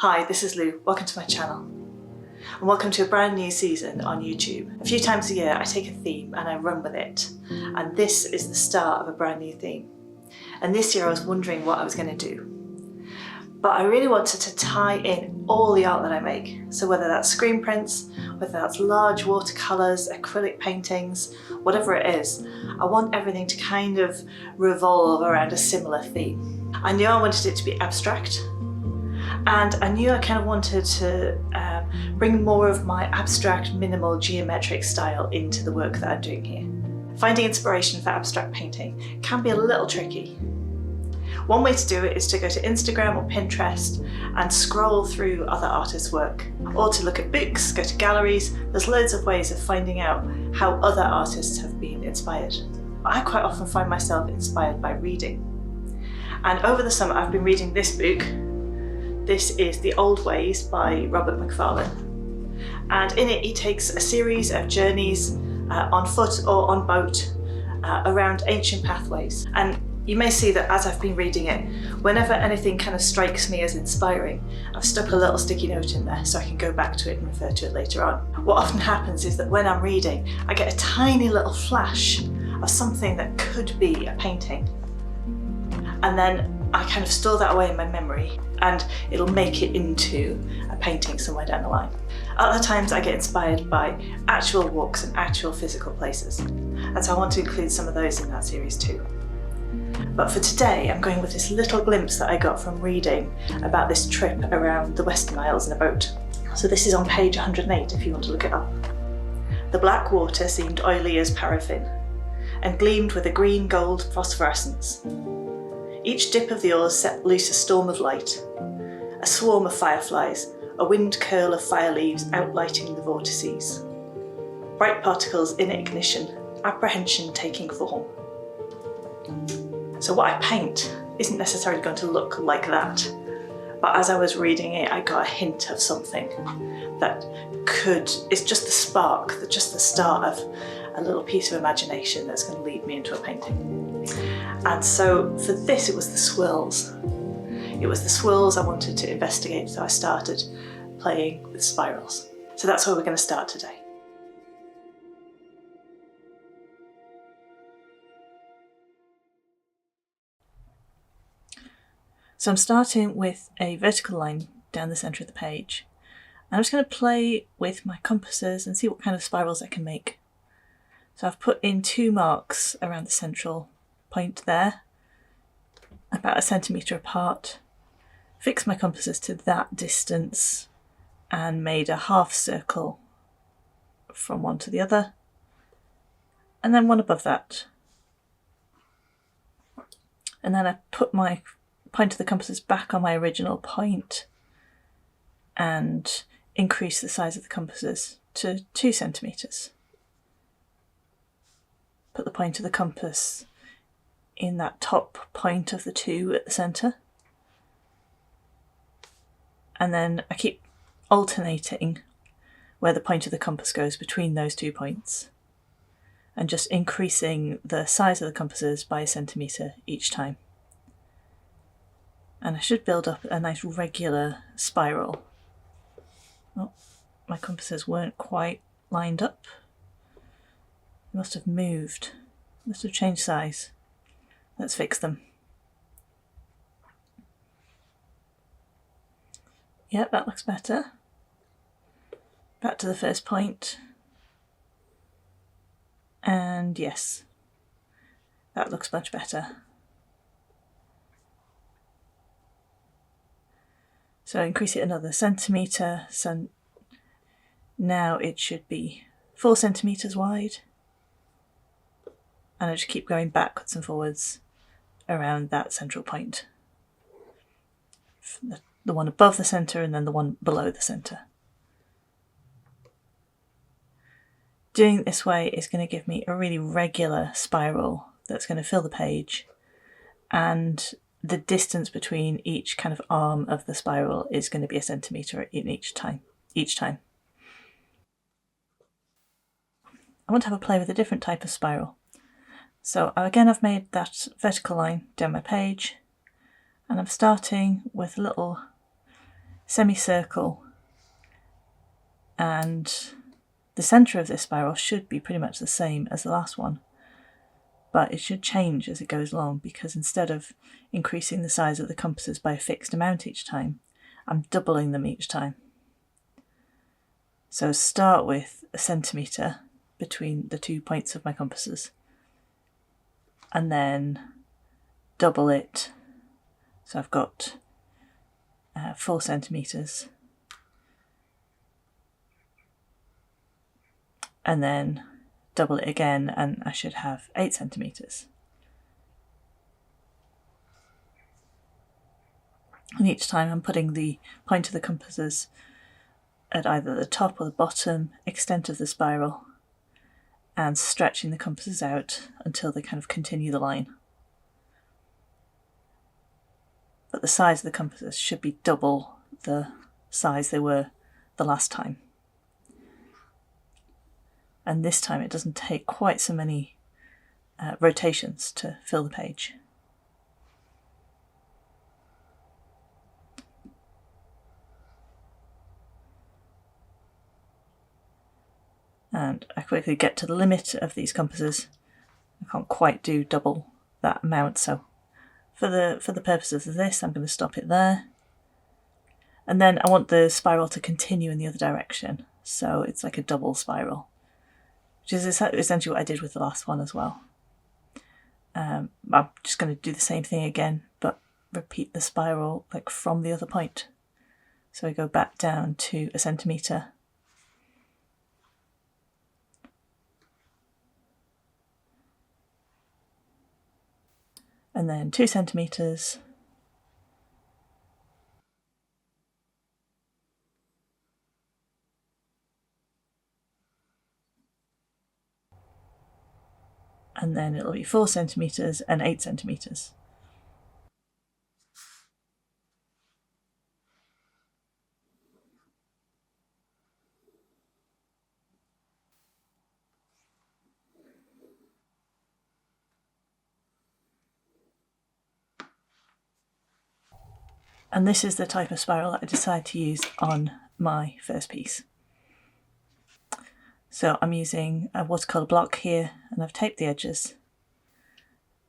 Hi, this is Lou. Welcome to my channel. And welcome to a brand new season on YouTube. A few times a year I take a theme and I run with it. And this is the start of a brand new theme. And this year I was wondering what I was going to do. But I really wanted to tie in all the art that I make. So whether that's screen prints, whether that's large watercolours, acrylic paintings, whatever it is, I want everything to kind of revolve around a similar theme. I knew I wanted it to be abstract. And I knew I kind of wanted to bring more of my abstract, minimal, geometric style into the work that I'm doing here. Finding inspiration for abstract painting can be a little tricky. One way to do it is to go to Instagram or Pinterest and scroll through other artists' work. Or to look at books, go to galleries. There's loads of ways of finding out how other artists have been inspired. I quite often find myself inspired by reading. And over the summer I've been reading this book. This is The Old Ways by Robert MacFarlane. And in it he takes a series of journeys on foot or on boat around ancient pathways. And you may see that as I've been reading it, whenever anything kind of strikes me as inspiring, I've stuck a little sticky note in there so I can go back to it and refer to it later on. What often happens is that when I'm reading, I get a tiny little flash of something that could be a painting. And then I kind of store that away in my memory and it'll make it into a painting somewhere down the line. Other times I get inspired by actual walks and actual physical places. And so I want to include some of those in that series too. But for today, I'm going with this little glimpse that I got from reading about this trip around the Western Isles in a boat. So this is on page 108 if you want to look it up. The black water seemed oily as paraffin and gleamed with a green-gold phosphorescence. Each dip of the oars set loose a storm of light, a swarm of fireflies, a wind curl of fire leaves outlighting the vortices. Bright particles in ignition, apprehension taking form. So what I paint isn't necessarily going to look like that, but as I was reading it, I got a hint of something that it's just the spark, just the start of a little piece of imagination that's going to lead me into a painting. And so for this, it was the swirls. It was the swirls I wanted to investigate, so I started playing with spirals. So that's where we're going to start today. So I'm starting with a vertical line down the centre of the page. And I'm just going to play with my compasses and see what kind of spirals I can make. So I've put in 2 marks around the central point there, about 1 centimetre apart, fixed my compasses to that distance and made a half circle from one to the other, and then one above that. And then I put my point of the compasses back on my original point and increase the size of the compasses to 2 centimetres. Put the point of the compass in that top point of the 2 at the centre. And then I keep alternating where the point of the compass goes between those 2 points and just increasing the size of the compasses by 1 centimetre each time. And I should build up a nice regular spiral. Oh, my compasses weren't quite lined up. They must have moved, must have changed size. Let's fix them. Yep, that looks better. Back to the first point. And yes, that looks much better. So increase it another centimetre, so now it should be 4 centimetres wide. And I just keep going backwards and forwards around that central point. The one above the centre and then the one below the centre. Doing it this way is going to give me a really regular spiral that's going to fill the page, and the distance between each kind of arm of the spiral is going to be 1 centimetre in each time. I want to have a play with a different type of spiral. So again, I've made that vertical line down my page, and I'm starting with a little semicircle, and the centre of this spiral should be pretty much the same as the last one, but it should change as it goes along, because instead of increasing the size of the compasses by a fixed amount each time, I'm doubling them each time. So start with 1 centimetre between the 2 points of my compasses, and then double it. So I've got 4 centimetres, and then double it again, and I should have 8 centimetres. And each time I'm putting the point of the compasses at either the top or the bottom extent of the spiral and stretching the compasses out until they kind of continue the line. But the size of the compasses should be double the size they were the last time. And this time it doesn't take quite so many rotations to fill the page. And I quickly get to the limit of these compasses. I can't quite do double that amount, so for the purposes of this I'm going to stop it there. And then I want the spiral to continue in the other direction, so it's like a double spiral, which is essentially what I did with the last one as well. I'm just going to do the same thing again, but repeat the spiral like from the other point. So I go back down to 1 centimetre, and then 2 centimetres, and then it'll be 4 centimetres and 8 centimetres. And this is the type of spiral that I decided to use on my first piece. So I'm using a watercolour block here, and I've taped the edges,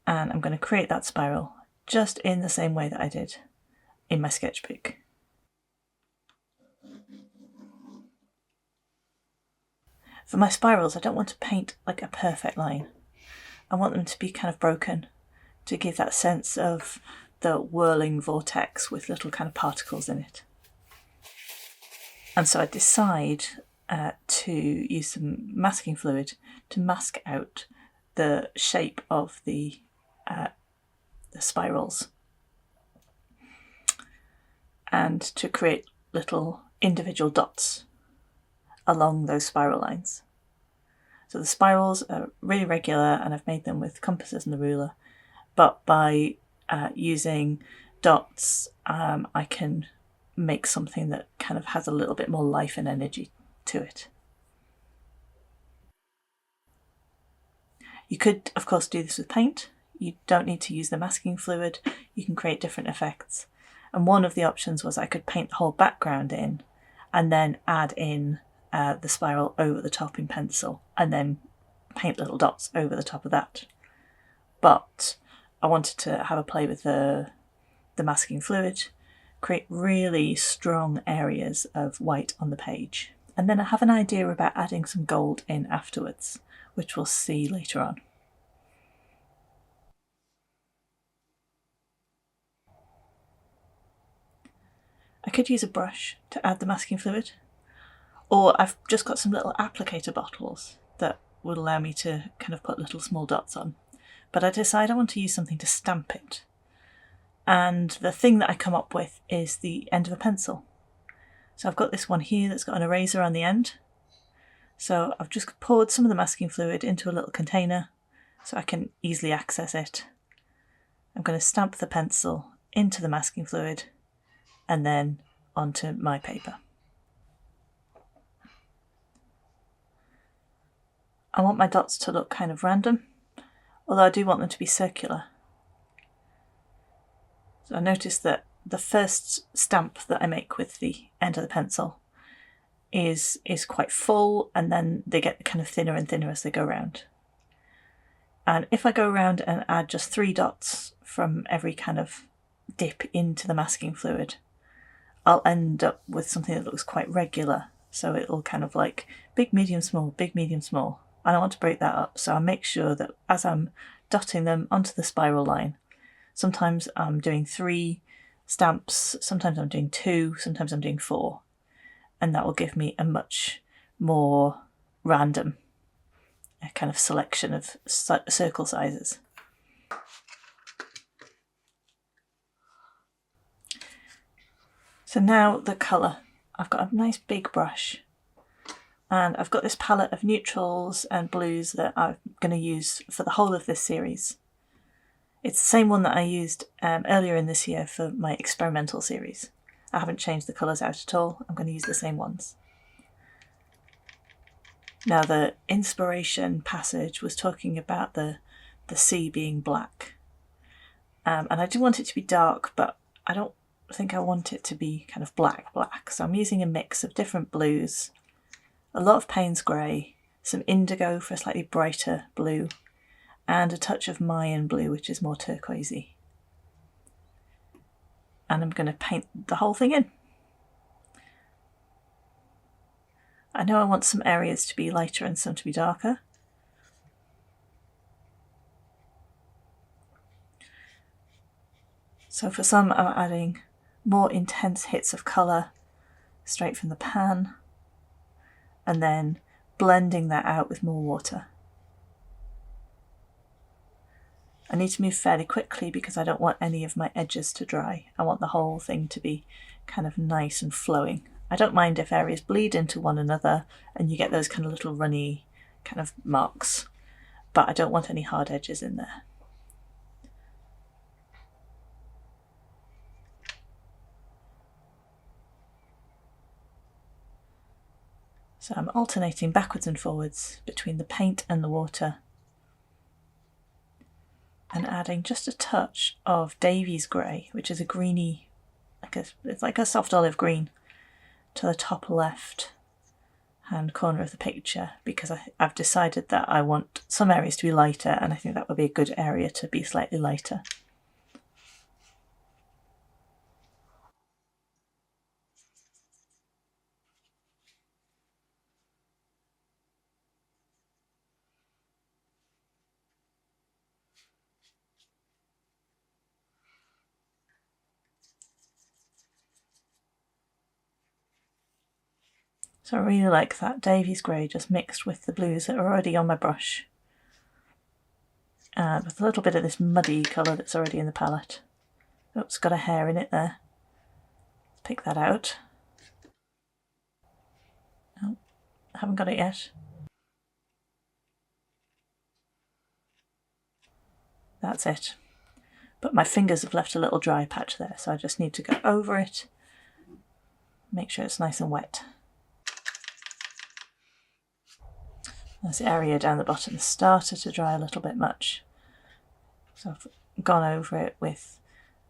and I'm going to create that spiral just in the same way that I did in my sketchbook. For my spirals, I don't want to paint like a perfect line. I want them to be kind of broken, to give that sense of the whirling vortex with little kind of particles in it. And so I decide to use some masking fluid to mask out the shape of the spirals, and to create little individual dots along those spiral lines. So the spirals are really regular, and I've made them with compasses and the ruler, but by using dots I can make something that kind of has a little bit more life and energy to it. You could of course do this with paint. You don't need to use the masking fluid, you can create different effects. And one of the options was I could paint the whole background in and then add in the spiral over the top in pencil, and then paint little dots over the top of that. But I wanted to have a play with the masking fluid, create really strong areas of white on the page. And then I have an idea about adding some gold in afterwards, which we'll see later on. I could use a brush to add the masking fluid, or I've just got some little applicator bottles that would allow me to kind of put little small dots on. But I decide I want to use something to stamp it. And the thing that I come up with is the end of a pencil. So I've got this one here that's got an eraser on the end. So I've just poured some of the masking fluid into a little container so I can easily access it. I'm going to stamp the pencil into the masking fluid and then onto my paper. I want my dots to look kind of random, although I do want them to be circular. So I noticed that the first stamp that I make with the end of the pencil is quite full, and then they get kind of thinner and thinner as they go around. And if I go around and add just 3 dots from every kind of dip into the masking fluid, I'll end up with something that looks quite regular. So it'll kind of like big, medium, small, big, medium, small. And I want to break that up, so I make sure that as I'm dotting them onto the spiral line, sometimes I'm doing 3 stamps, sometimes I'm doing 2, sometimes I'm doing 4. And that will give me a much more random kind of selection of circle sizes. So now the colour. I've got a nice big brush, and I've got this palette of neutrals and blues that I'm going to use for the whole of this series. It's the same one that I used earlier in this year for my experimental series. I haven't changed the colours out at all. I'm going to use the same ones. Now, the inspiration passage was talking about the sea being black. And I do want it to be dark, but I don't think I want it to be kind of black. So I'm using a mix of different blues, a lot of Payne's grey, some indigo for a slightly brighter blue, and a touch of Mayan blue, which is more turquoisey. And I'm going to paint the whole thing in. I know I want some areas to be lighter and some to be darker. So for some I'm adding more intense hits of colour straight from the pan, and then blending that out with more water. I need to move fairly quickly because I don't want any of my edges to dry. I want the whole thing to be kind of nice and flowing. I don't mind if areas bleed into one another and you get those kind of little runny kind of marks, but I don't want any hard edges in there. So I'm alternating backwards and forwards between the paint and the water, and adding just a touch of Davies grey, which is a greeny, it's like a soft olive green, to the top left hand corner of the picture, because I've decided that I want some areas to be lighter, and I think that would be a good area to be slightly lighter. So I really like that Davies grey just mixed with the blues that are already on my brush, and with a little bit of this muddy colour that's already in the palette. Oops, got a hair in it there. Let's pick that out. Oh, I haven't got it yet. That's it. But my fingers have left a little dry patch there, so I just need to go over it, make sure it's nice and wet. This area down the bottom started to dry a little bit much, so I've gone over it with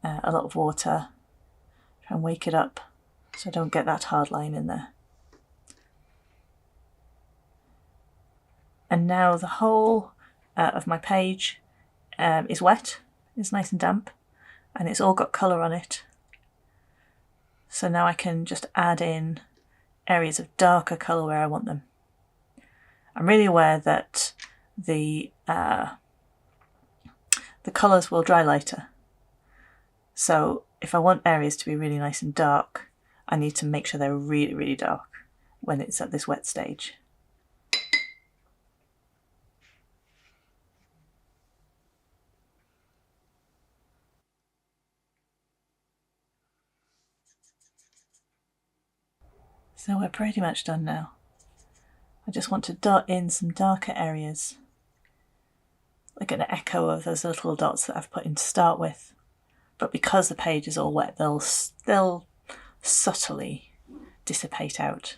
a lot of water, try and wake it up so I don't get that hard line in there. And now the whole of my page is wet, it's nice and damp, and it's all got colour on it. So now I can just add in areas of darker colour where I want them. I'm really aware that the colours will dry lighter. So if I want areas to be really nice and dark, I need to make sure they're really, really dark when it's at this wet stage. So we're pretty much done now. I just want to dot in some darker areas, like an echo of those little dots that I've put in to start with. But because the page is all wet, they'll subtly dissipate out.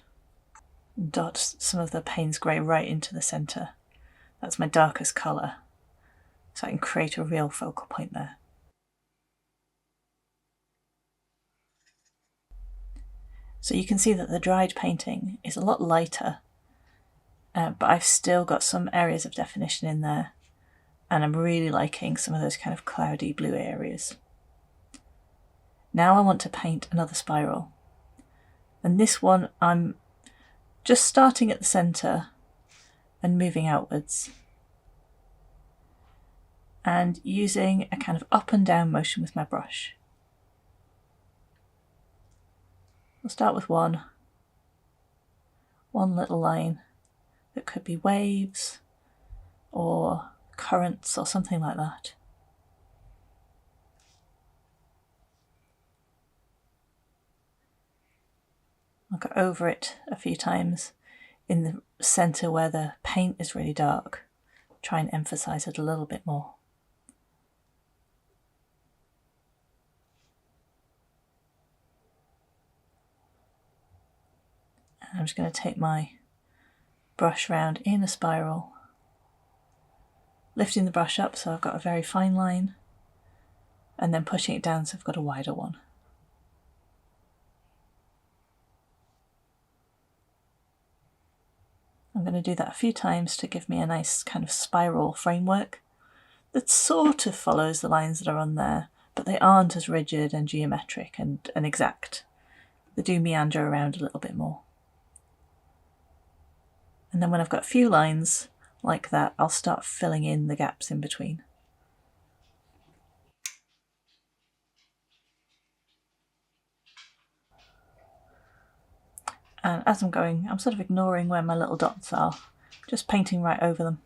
Dot some of the Payne's grey right into the centre. That's my darkest colour, so I can create a real focal point there. So you can see that the dried painting is a lot lighter, but I've still got some areas of definition in there, and I'm really liking some of those kind of cloudy blue areas. Now I want to paint another spiral, and this one I'm just starting at the centre and moving outwards, and using a kind of up and down motion with my brush. We'll start with one little line that could be waves or currents or something like that. I'll go over it a few times in the centre where the paint is really dark. Try and emphasise it a little bit more. And I'm just going to take my brush round in a spiral, lifting the brush up so I've got a very fine line, and then pushing it down so I've got a wider one. I'm going to do that a few times to give me a nice kind of spiral framework that sort of follows the lines that are on there, but they aren't as rigid and geometric and exact. They do meander around a little bit more. And then when I've got a few lines like that, I'll start filling in the gaps in between. And as I'm going, I'm sort of ignoring where my little dots are, just painting right over them.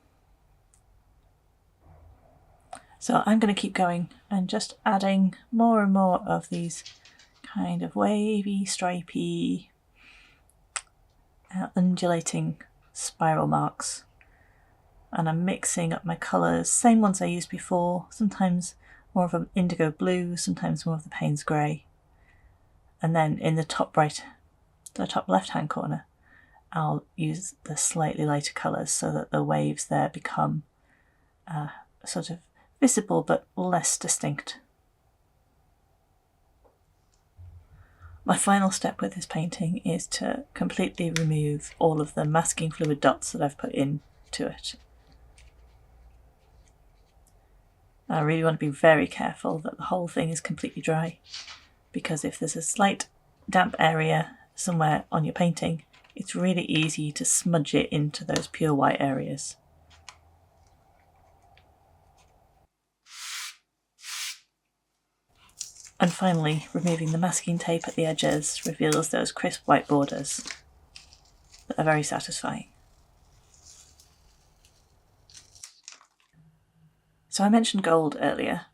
So I'm going to keep going and just adding more and more of these kind of wavy, stripy, undulating spiral marks. And I'm mixing up my colours, same ones I used before, sometimes more of an indigo blue, sometimes more of the Payne's grey. And then in the top left hand corner, I'll use the slightly lighter colours so that the waves there become sort of visible but less distinct. My final step with this painting is to completely remove all of the masking fluid dots that I've put into it. I really want to be very careful that the whole thing is completely dry, because if there's a slight damp area somewhere on your painting, it's really easy to smudge it into those pure white areas. And finally, removing the masking tape at the edges reveals those crisp white borders that are very satisfying. So I mentioned gold earlier,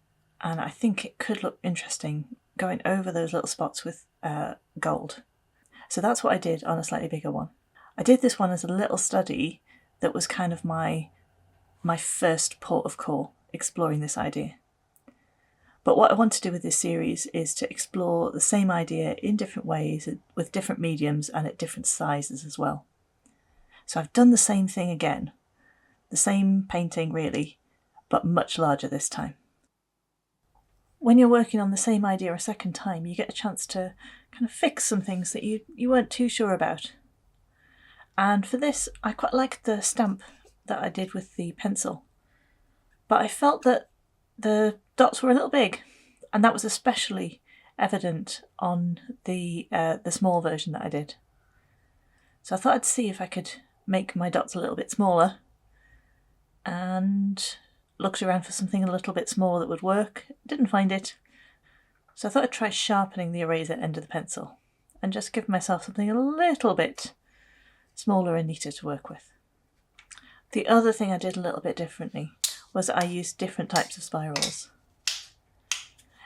and I think it could look interesting going over those little spots with gold. So that's what I did on a slightly bigger one. I did this one as a little study that was kind of my first port of call, exploring this idea. But what I want to do with this series is to explore the same idea in different ways, with different mediums and at different sizes as well. So I've done the same thing again, the same painting really, but much larger this time. When you're working on the same idea a second time, you get a chance to kind of fix some things that you weren't too sure about. And for this, I quite liked the stamp that I did with the pencil, but I felt that the dots were a little big, and that was especially evident on the small version that I did. So I thought I'd see if I could make my dots a little bit smaller, and looked around for something a little bit smaller that would work. Didn't find it, so I thought I'd try sharpening the eraser end of the pencil and just give myself something a little bit smaller and neater to work with. The other thing I did a little bit differently was I used different types of spirals.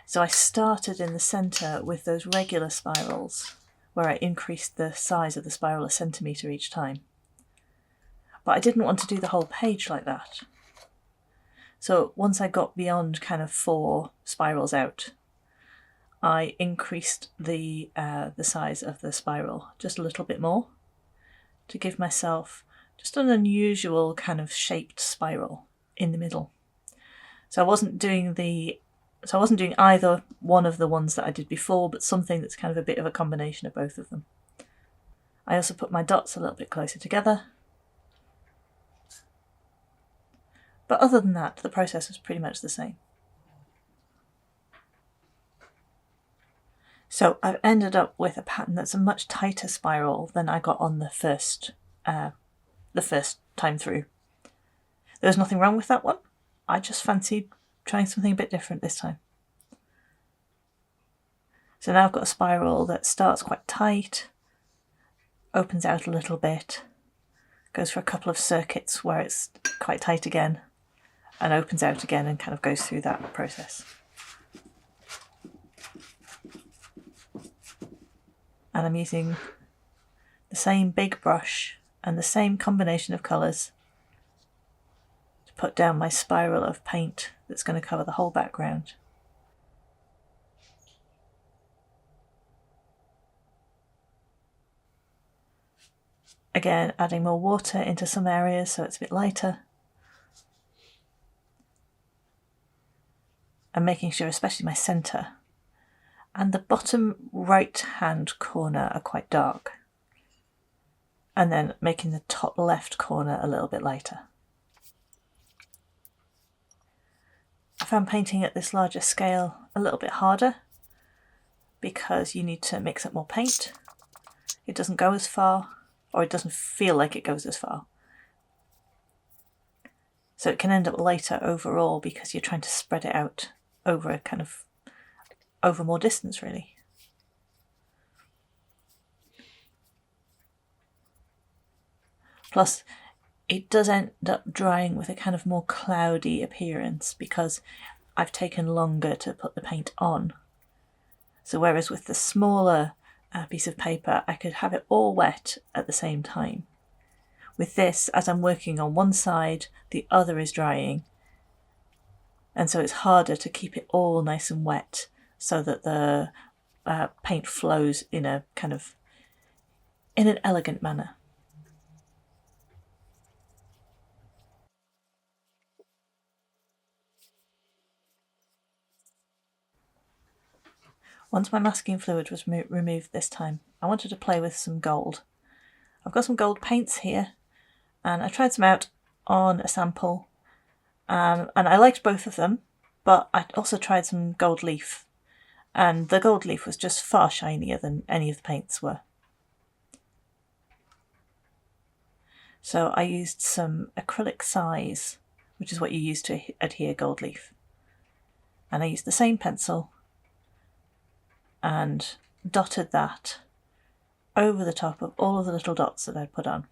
So I started in the centre with those regular spirals where I increased the size of the spiral a centimetre each time. But I didn't want to do the whole page like that. So once I got beyond kind of 4 spirals out, I increased the size of the spiral just a little bit more to give myself just an unusual kind of shaped spiral in the middle. So I wasn't doing either one of the ones that I did before, but something that's kind of a bit of a combination of both of them. I also put my dots a little bit closer together. But other than that, the process was pretty much the same. So I've ended up with a pattern that's a much tighter spiral than I got on the first time through. There was nothing wrong with that one. I just fancied trying something a bit different this time. So now I've got a spiral that starts quite tight, opens out a little bit, goes for a couple of circuits where it's quite tight again, and opens out again and kind of goes through that process. And I'm using the same big brush and the same combination of colours to put down my spiral of paint that's going to cover the whole background. Again, adding more water into some areas so it's a bit lighter. And making sure, especially my centre and the bottom right hand corner are quite dark. And then making the top left corner a little bit lighter. I found painting at this larger scale a little bit harder because you need to mix up more paint. It doesn't go as far, or it doesn't feel like it goes as far. So it can end up lighter overall because you're trying to spread it out over over more distance, really. Plus, it does end up drying with a kind of more cloudy appearance because I've taken longer to put the paint on. So whereas with the smaller piece of paper, I could have it all wet at the same time. With this, as I'm working on one side, the other is drying. And so it's harder to keep it all nice and wet so that the paint flows in an elegant manner. Once my masking fluid was removed this time, I wanted to play with some gold. I've got some gold paints here, and I tried some out on a sample, and I liked both of them, but I also tried some gold leaf, and the gold leaf was just far shinier than any of the paints were. So I used some acrylic size, which is what you use to adhere gold leaf, and I used the same pencil and dotted that over the top of all of the little dots that I'd put on.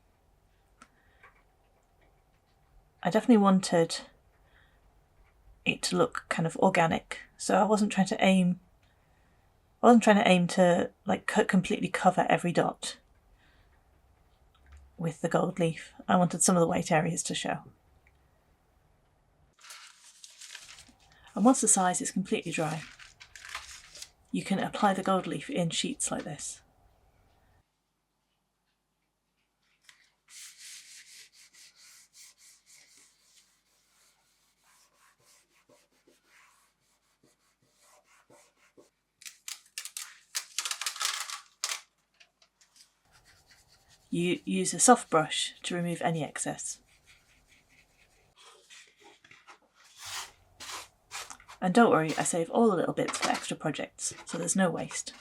I definitely wanted it to look kind of organic, so I wasn't trying to aim to like completely cover every dot with the gold leaf. I wanted some of the white areas to show. And once the size is completely dry, you can apply the gold leaf in sheets like this. You use a soft brush to remove any excess. And don't worry, I save all the little bits for extra projects, so there's no waste.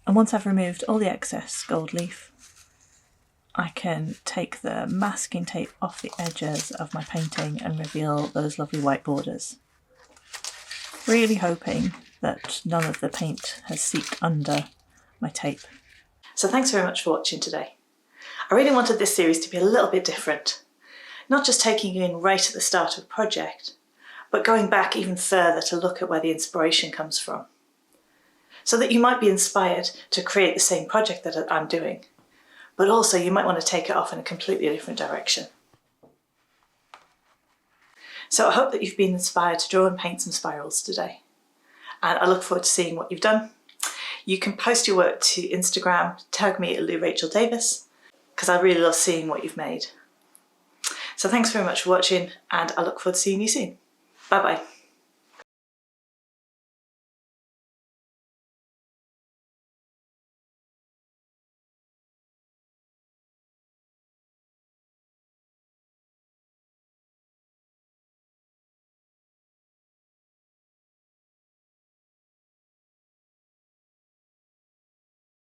And once I've removed all the excess gold leaf, I can take the masking tape off the edges of my painting and reveal those lovely white borders. Really hoping that none of the paint has seeped under my tape. So thanks very much for watching today. I really wanted this series to be a little bit different. Not just taking you in right at the start of a project, but going back even further to look at where the inspiration comes from. So that you might be inspired to create the same project that I'm doing, but also you might want to take it off in a completely different direction. So I hope that you've been inspired to draw and paint some spirals today. And I look forward to seeing what you've done. You can post your work to Instagram, tag me at LouRachelDavis, because I really love seeing what you've made. So thanks very much for watching, and I look forward to seeing you soon. Bye bye.